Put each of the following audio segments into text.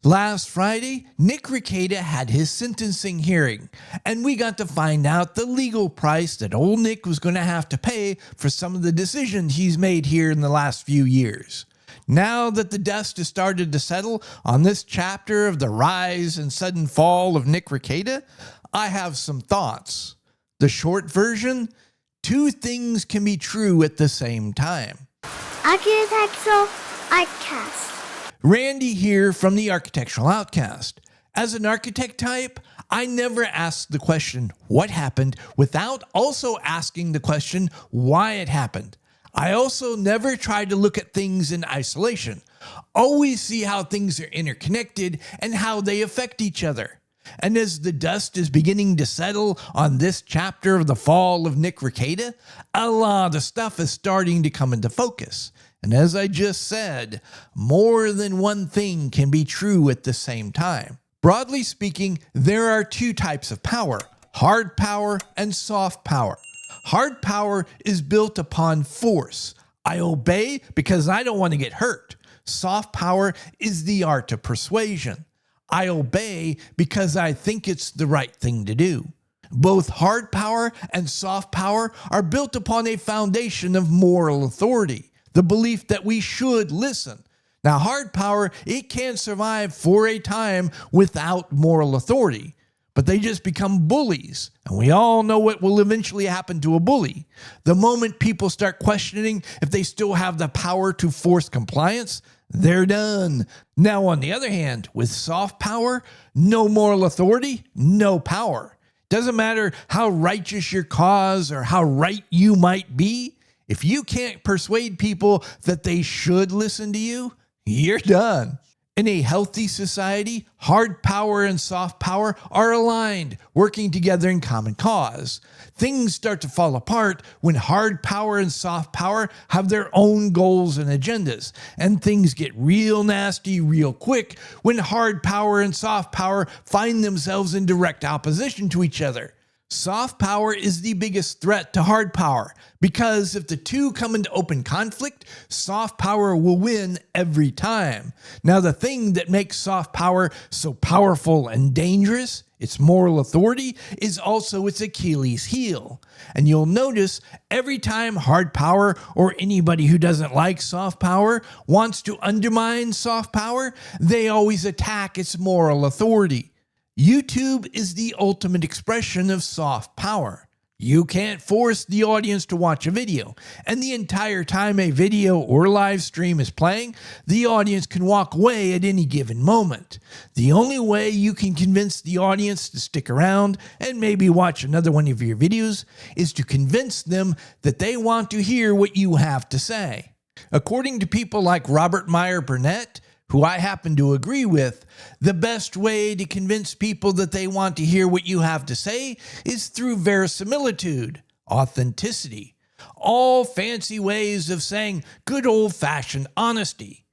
Last Friday, Nick Rekieta had his sentencing hearing, and we got to find out the legal price that old Nick was going to have to pay for some of the decisions he's made here in the last few years. Now that the dust has started to settle on this chapter of the rise and sudden fall of Nick Rekieta, I have some thoughts. The short version: two things can be true at the same time. Architectural Outcast. Randy here from the Architectural Outcast. As an architect type, I never ask the question, what happened, without also asking the question, why it happened. I also never try to look at things in isolation. Always see how things are interconnected and how they affect each other. And as the dust is beginning to settle on this chapter of the fall of Nick Rekieta, a lot of stuff is starting to come into focus. And as I just said, more than one thing can be true at the same time. Broadly speaking, there are two types of power: hard power and soft power. Hard power is built upon force. I obey because I don't want to get hurt. Soft power is the art of persuasion. I obey because I think it's the right thing to do. Both hard power and soft power are built upon a foundation of moral authority, the belief that we should listen. Now, hard power, it can survive for a time without moral authority, but they just become bullies. And we all know what will eventually happen to a bully. The moment people start questioning if they still have the power to force compliance, they're done. Now, on the other hand, with soft power, no moral authority, no power. Doesn't matter how righteous your cause or how right you might be. If you can't persuade people that they should listen to you, you're done. In a healthy society, hard power and soft power are aligned, working together in common cause. Things start to fall apart when hard power and soft power have their own goals and agendas, and things get real nasty real quick when hard power and soft power find themselves in direct opposition to each other. Soft power is the biggest threat to hard power because if the two come into open conflict, soft power will win every time. Now, the thing that makes soft power so powerful and dangerous, its moral authority, is also its Achilles heel. And you'll notice every time hard power or anybody who doesn't like soft power wants to undermine soft power, they always attack its moral authority. YouTube is the ultimate expression of soft power. You can't force the audience to watch a video, and the entire time a video or live stream is playing, the audience can walk away at any given moment. The only way you can convince the audience to stick around and maybe watch another one of your videos is to convince them that they want to hear what you have to say. According to people like Robert Meyer Burnett, who I happen to agree with, the best way to convince people that they want to hear what you have to say is through verisimilitude, authenticity, all fancy ways of saying good old-fashioned honesty.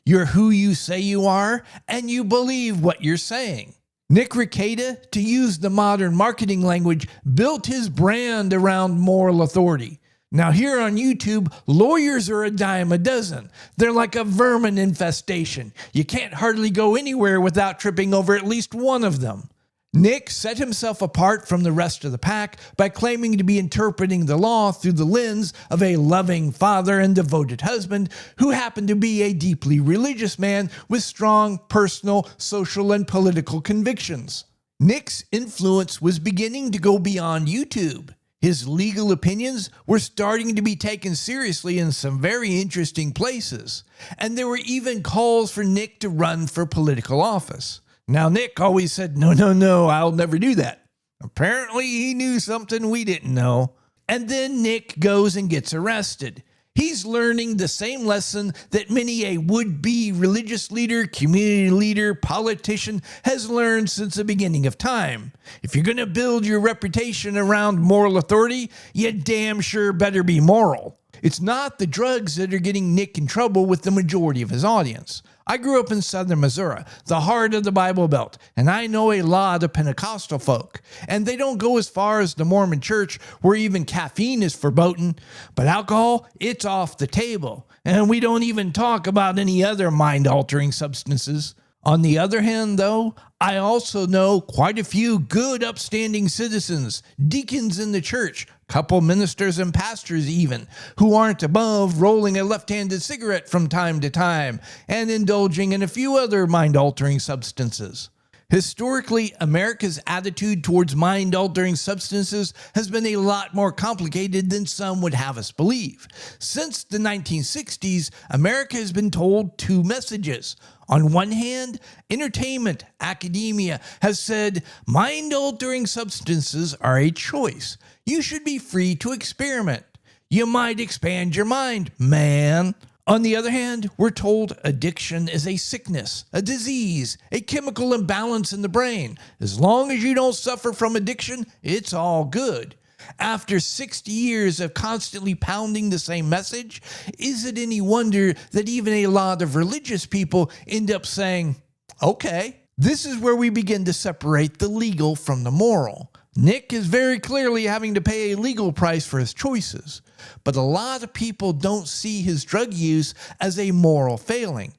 You're who you say you are, and you believe what you're saying. Nick Rekieta, to use the modern marketing language, built his brand around moral authority. Now, here on YouTube, lawyers are a dime a dozen. They're like a vermin infestation. You can't hardly go anywhere without tripping over at least one of them. Nick set himself apart from the rest of the pack by claiming to be interpreting the law through the lens of a loving father and devoted husband who happened to be a deeply religious man with strong personal, social, and political convictions. Nick's influence was beginning to go beyond YouTube. His legal opinions were starting to be taken seriously in some very interesting places, and there were even calls for Nick to run for political office. Now, Nick always said, no, I'll never do that. Apparently, he knew something we didn't know. And then Nick goes and gets arrested. He's learning the same lesson that many a would-be religious leader, community leader, politician has learned since the beginning of time. If you're going to build your reputation around moral authority, you damn sure better be moral. It's not the drugs that are getting Nick in trouble with the majority of his audience. I grew up in southern Missouri, the heart of the Bible Belt, and I know a lot of Pentecostal folk. And they don't go as far as the Mormon church, where even caffeine is verboten, but alcohol, it's off the table. And we don't even talk about any other mind-altering substances. On the other hand, though, I also know quite a few good upstanding citizens, deacons in the church, couple ministers and pastors even, who aren't above rolling a left-handed cigarette from time to time and indulging in a few other mind-altering substances. Historically, America's attitude towards mind-altering substances has been a lot more complicated than some would have us believe. Since the 1960s, America has been told two messages. On one hand, entertainment, academia has said mind-altering substances are a choice. You should be free to experiment. You might expand your mind, man. On the other hand, we're told addiction is a sickness, a disease, a chemical imbalance in the brain. As long as you don't suffer from addiction, it's all good. After 60 years of constantly pounding the same message, is it any wonder that even a lot of religious people end up saying, okay? This is where we begin to separate the legal from the moral. Nick is very clearly having to pay a legal price for his choices, but a lot of people don't see his drug use as a moral failing.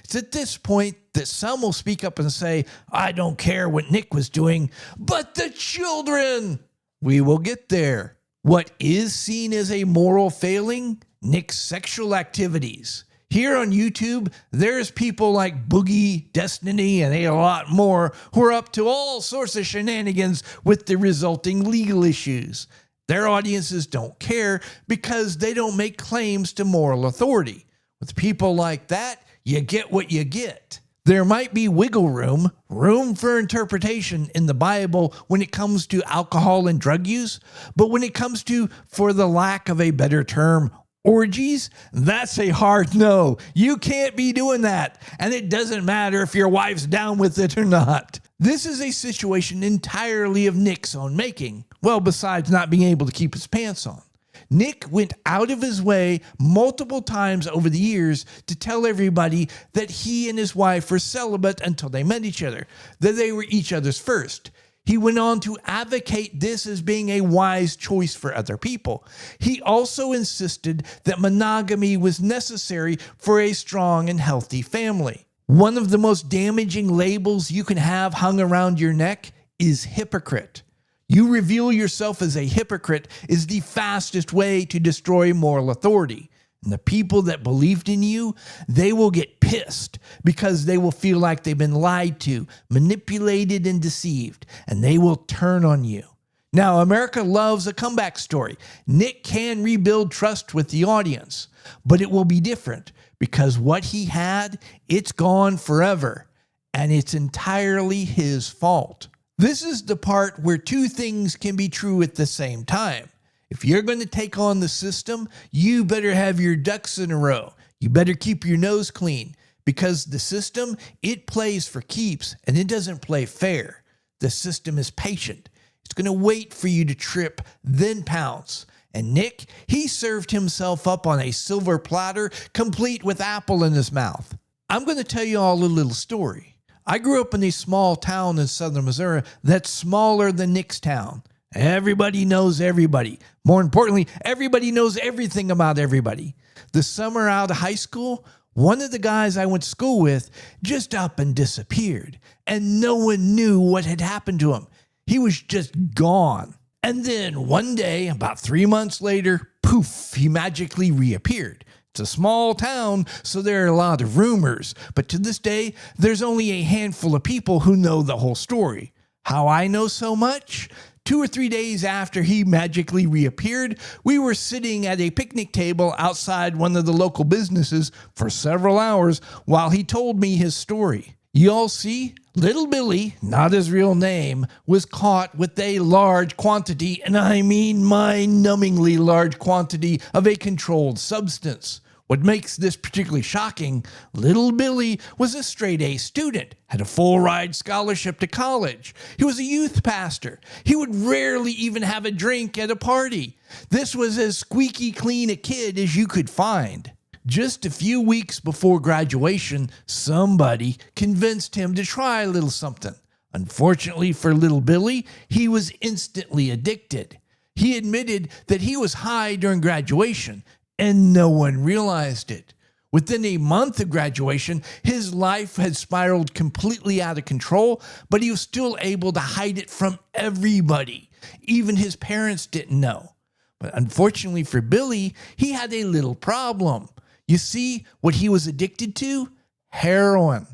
It's at this point that some will speak up and say, I don't care what Nick was doing, but the children! We will get there. What is seen as a moral failing? Nick's sexual activities. Here on YouTube, there's people like Boogie, Destiny, and a lot more who are up to all sorts of shenanigans with the resulting legal issues. Their audiences don't care because they don't make claims to moral authority. With people like that, you get what you get. There might be wiggle room for interpretation in the Bible when it comes to alcohol and drug use, but when it comes to, for the lack of a better term, orgies, that's a hard no. You can't be doing that, and it doesn't matter if your wife's down with it or not. This is a situation entirely of Nick's own making. Well, besides not being able to keep his pants on. Nick went out of his way multiple times over the years to tell everybody that he and his wife were celibate until they met each other, that they were each other's first. He went on to advocate this as being a wise choice for other people. He also insisted that monogamy was necessary for a strong and healthy family. One of the most damaging labels you can have hung around your neck is hypocrite. You reveal yourself as a hypocrite is the fastest way to destroy moral authority. And the people that believed in you, they will get pissed because they will feel like they've been lied to, manipulated, and deceived, and they will turn on you. Now, America loves a comeback story. Nick can rebuild trust with the audience, but it will be different because what he had, it's gone forever, and it's entirely his fault. This is the part where two things can be true at the same time. If you're going to take on the system, you better have your ducks in a row. You better keep your nose clean because the system, it plays for keeps and it doesn't play fair. The system is patient. It's going to wait for you to trip, then pounce. And Nick, he served himself up on a silver platter, complete with apple in his mouth. I'm going to tell you all a little story. I grew up in a small town in southern Missouri that's smaller than Nick's town. Everybody knows everybody. More importantly, everybody knows everything about everybody. The summer out of high school, one of the guys I went to school with just up and disappeared, and no one knew what had happened to him. He was just gone. And then one day, about 3 months later, poof, he magically reappeared. It's a small town, so there are a lot of rumors, but to this day, there's only a handful of people who know the whole story. How I know so much? 2 or 3 days after he magically reappeared, we were sitting at a picnic table outside one of the local businesses for several hours while he told me his story. Y'all see, little Billy, not his real name, was caught with a large quantity, and I mean mind-numbingly large quantity of a controlled substance. What makes this particularly shocking, little Billy was a straight-A student, had a full-ride scholarship to college. He was a youth pastor. He would rarely even have a drink at a party. This was as squeaky clean a kid as you could find. Just a few weeks before graduation, somebody convinced him to try a little something. Unfortunately for little Billy, he was instantly addicted. He admitted that he was high during graduation, and no one realized it. Within a month of graduation, his life had spiraled completely out of control, but he was still able to hide it from everybody. Even his parents didn't know. But unfortunately for Billy, he had a little problem. You see, what he was addicted to? Heroin.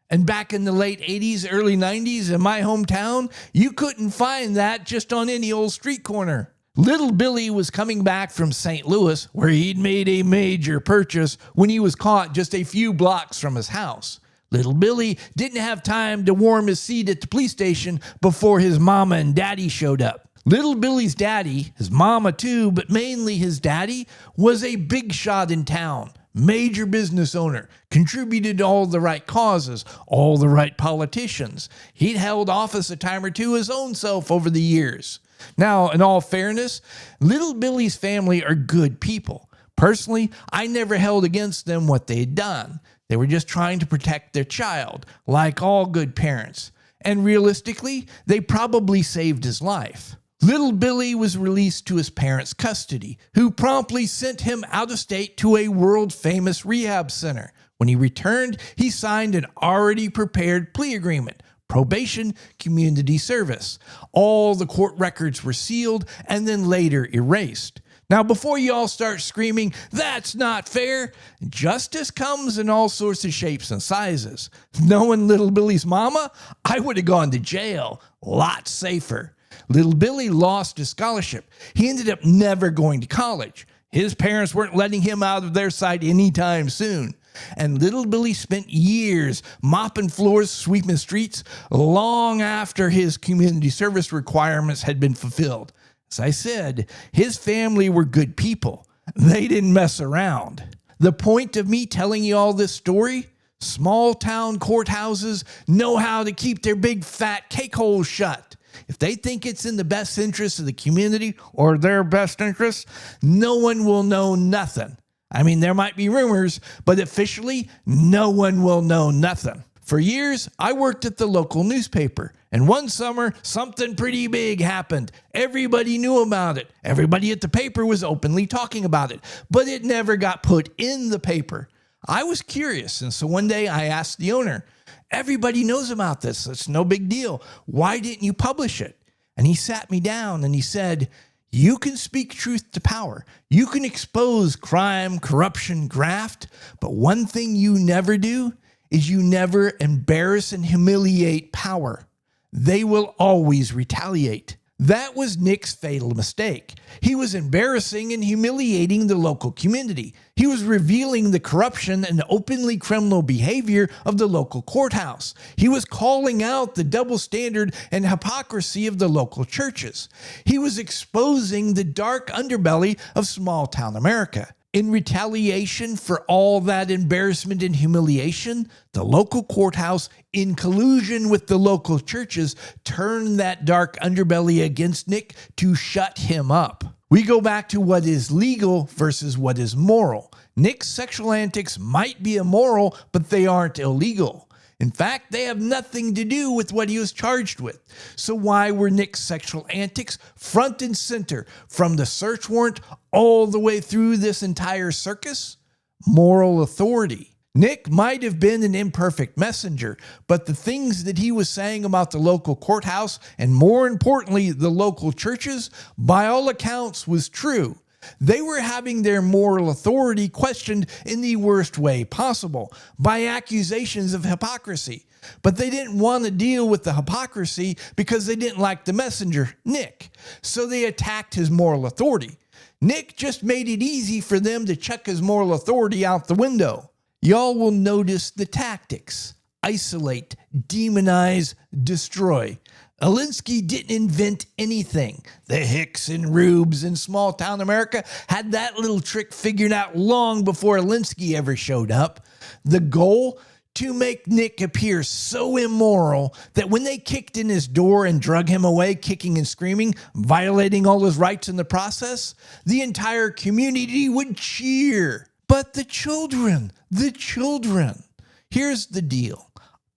And back in the late 80s, early 90s in my hometown, you couldn't find that just on any old street corner. Little Billy was coming back from St. Louis, where he'd made a major purchase, when he was caught just a few blocks from his house. Little Billy didn't have time to warm his seat at the police station before his mama and daddy showed up. Little Billy's daddy, his mama too, but mainly his daddy, was a big shot in town. Major business owner, contributed to all the right causes, all the right politicians. He'd held office a time or two his own self over the years. Now, in all fairness, Little Billy's family are good people. Personally, I never held against them what they'd done. They were just trying to protect their child, like all good parents. And realistically, they probably saved his life. Little Billy was released to his parents' custody, who promptly sent him out of state to a world-famous rehab center. When he returned, he signed an already prepared plea agreement. Probation, community service. All the court records were sealed and then later erased. Now, before you all start screaming, "That's not fair," justice comes in all sorts of shapes and sizes. Knowing Little Billy's mama, I would have gone to jail. Lots safer. Little Billy lost his scholarship. He ended up never going to college. His parents weren't letting him out of their sight anytime soon. And Little Billy spent years mopping floors, sweeping streets, long after his community service requirements had been fulfilled. As I said, his family were good people. They didn't mess around. The point of me telling you all this story? Small town courthouses know how to keep their big fat cake holes shut. If they think it's in the best interest of the community or their best interest, no one will know nothing. I mean, there might be rumors, but officially, no one will know nothing. For years, I worked at the local newspaper, and one summer, something pretty big happened. Everybody knew about it. Everybody at the paper was openly talking about it, but it never got put in the paper. I was curious, and so one day I asked the owner, "Everybody knows about this. It's no big deal. Why didn't you publish it?" And he sat me down and he said, "You can speak truth to power. You can expose crime, corruption, graft. But one thing you never do is you never embarrass and humiliate power. They will always retaliate." That was Nick's fatal mistake. He was embarrassing and humiliating the local community. He was revealing the corruption and openly criminal behavior of the local courthouse. He was calling out the double standard and hypocrisy of the local churches. He was exposing the dark underbelly of small town America. In retaliation for all that embarrassment and humiliation, the local courthouse, in collusion with the local churches, turned that dark underbelly against Nick to shut him up. We go back to what is legal versus what is moral. Nick's sexual antics might be immoral, but they aren't illegal. In fact, they have nothing to do with what he was charged with. So why were Nick's sexual antics front and center from the search warrant all the way through this entire circus? Moral authority. Nick might have been an imperfect messenger, but the things that he was saying about the local courthouse, and more importantly, the local churches, by all accounts was true. They were having their moral authority questioned in the worst way possible, by accusations of hypocrisy. But they didn't want to deal with the hypocrisy because they didn't like the messenger, Nick. So they attacked his moral authority. Nick just made it easy for them to chuck his moral authority out the window. Y'all will notice the tactics: isolate, demonize, destroy. Alinsky didn't invent anything. The Hicks and Rubes in small town America had that little trick figured out long before Alinsky ever showed up. The goal? To make Nick appear so immoral that when they kicked in his door and drug him away, kicking and screaming, violating all his rights in the process, the entire community would cheer. But the children. Here's the deal.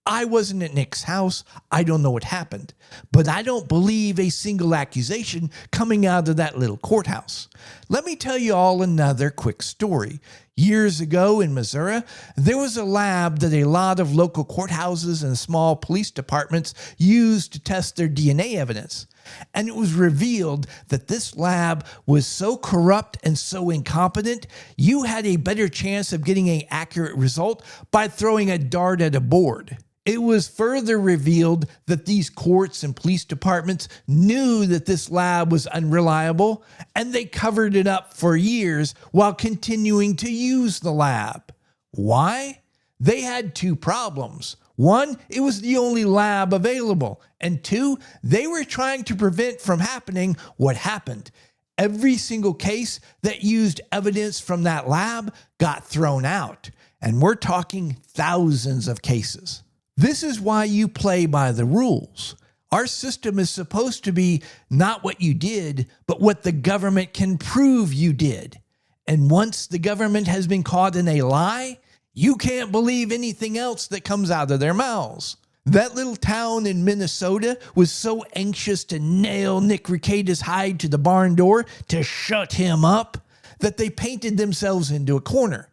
I wasn't at Nick's house. I don't know what happened, but I don't believe a single accusation coming out of that little courthouse. Let me tell you all another quick story. Years ago in Missouri, there was a lab that a lot of local courthouses and small police departments used to test their DNA evidence. And it was revealed that this lab was so corrupt and so incompetent, you had a better chance of getting an accurate result by throwing a dart at a board. It was further revealed that these courts and police departments knew that this lab was unreliable, and they covered it up for years while continuing to use the lab. Why? They had two problems. One, it was the only lab available. And two, they were trying to prevent from happening what happened. Every single case that used evidence from that lab got thrown out. And we're talking thousands of cases. This is why you play by the rules. Our system is supposed to be not what you did, but what the government can prove you did. And once the government has been caught in a lie, you can't believe anything else that comes out of their mouths. That little town in Minnesota was so anxious to nail Nick Rekieta's hide to the barn door to shut him up that they painted themselves into a corner.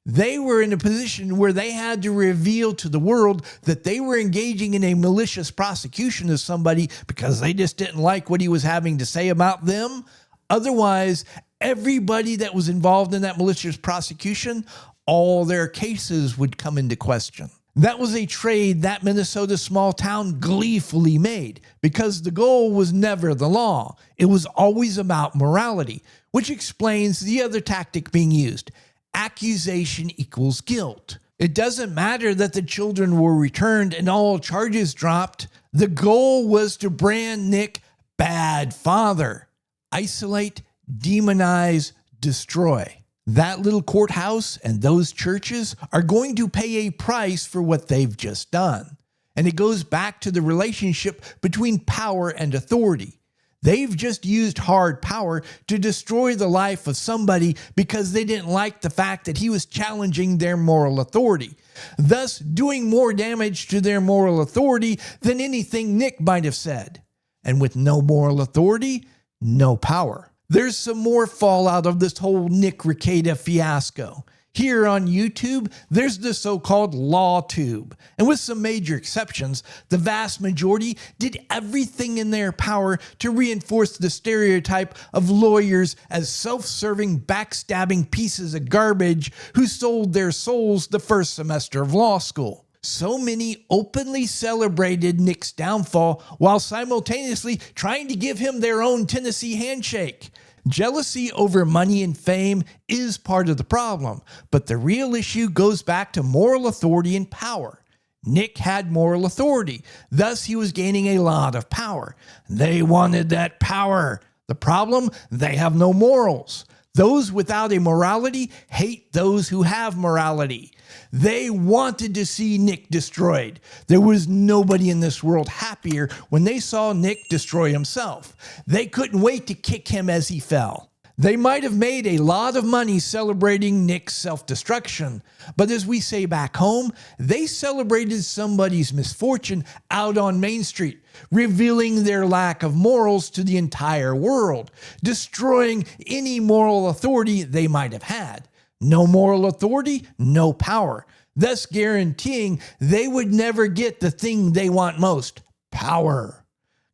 They were in a position where they had to reveal to the world that they were engaging in a malicious prosecution of somebody because they just didn't like what he was having to say about them. Otherwise, everybody that was involved in that malicious prosecution, all their cases would come into question. That was a trade that Minnesota small town gleefully made because the goal was never the law. It was always about morality, which explains the other tactic being used. Accusation equals guilt. It doesn't matter that the children were returned and all charges dropped. The goal was to brand Nick bad father. Isolate, demonize, destroy. That little courthouse and those churches are going to pay a price for what they've just done. And it goes back to the relationship between power and authority. They've just used hard power to destroy the life of somebody because they didn't like the fact that he was challenging their moral authority, thus doing more damage to their moral authority than anything Nick might have said. And with no moral authority, no power. There's some more fallout of this whole Nick Rekieta fiasco. Here on YouTube, there's the so-called law tube. And with some major exceptions, the vast majority did everything in their power to reinforce the stereotype of lawyers as self-serving, backstabbing pieces of garbage who sold their souls the first semester of law school. So many openly celebrated Nick's downfall while simultaneously trying to give him their own Tennessee handshake. Jealousy over money and fame is part of the problem, but the real issue goes back to moral authority and power. Nick had moral authority, thus he was gaining a lot of power. They wanted that power. The problem, they have no morals. Those without a morality hate those who have morality. They wanted to see Nick destroyed. There was nobody in this world happier when they saw Nick destroy himself. They couldn't wait to kick him as he fell. They might have made a lot of money celebrating Nick's self-destruction, but as we say back home, they celebrated somebody's misfortune out on Main Street, revealing their lack of morals to the entire world, destroying any moral authority they might have had. No moral authority, no power, thus guaranteeing they would never get the thing they want most, power.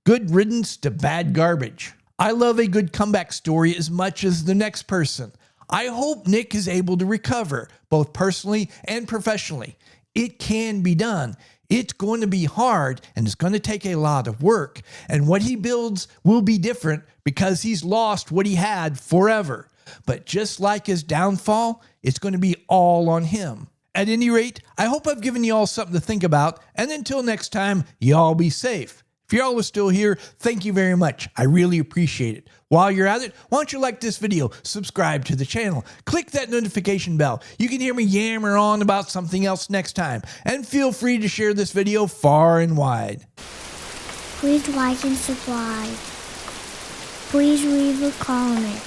Good riddance to bad garbage. I love a good comeback story as much as the next person. I hope Nick is able to recover, both personally and professionally. It can be done. It's going to be hard and it's going to take a lot of work. And what he builds will be different because he's lost what he had forever. But just like his downfall, it's going to be all on him. At any rate, I hope I've given you all something to think about. And until next time, y'all be safe. If y'all are still here, thank you very much. I really appreciate it. While you're at it, why don't you like this video, subscribe to the channel, click that notification bell. You can hear me yammer on about something else next time. And feel free to share this video far and wide. Please like and subscribe. Please leave a comment.